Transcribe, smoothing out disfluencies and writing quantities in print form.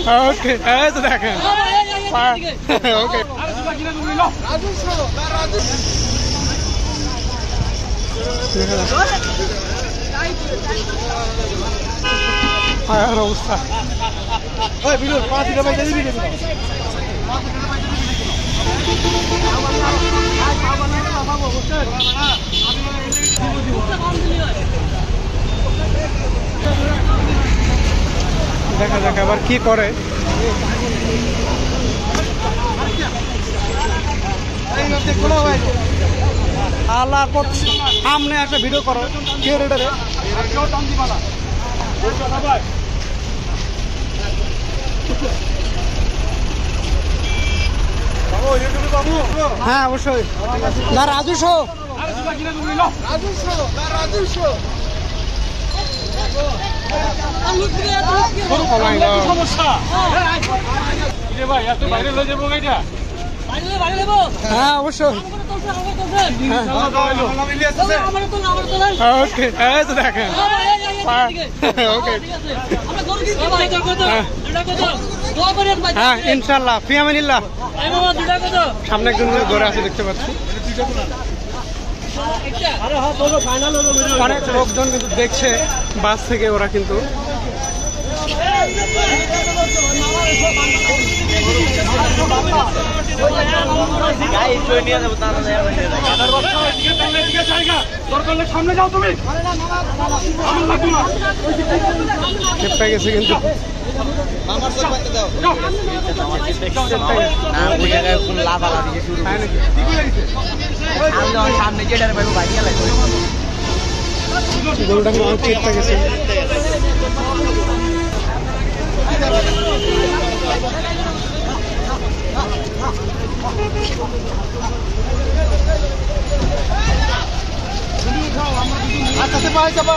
ওকে এই তো দেখেন ওকে অবস্থা দেখা যাক আবার কি করে। সামনে একটা ভিডিও করো ক্রিয়েটরে হ্যাঁ অবশ্যই না রাজু শো সমস্যা হ্যাঁ অবশ্যই ওকে এই তো দেখেন ওকে হ্যাঁ ইনশাল্লাহ ফিয়ামানিল্লাহ। সামনে একজন ঘরে আছে দেখতে পাচ্ছি, অনেক লোকজন কিন্তু দেখছে বাস থেকে, ওরা কিন্তু সামনে যাও তুমি গেছে কিন্তু সামনে যেটা চেপটা গেছে। আচ্ছা পাই যাবা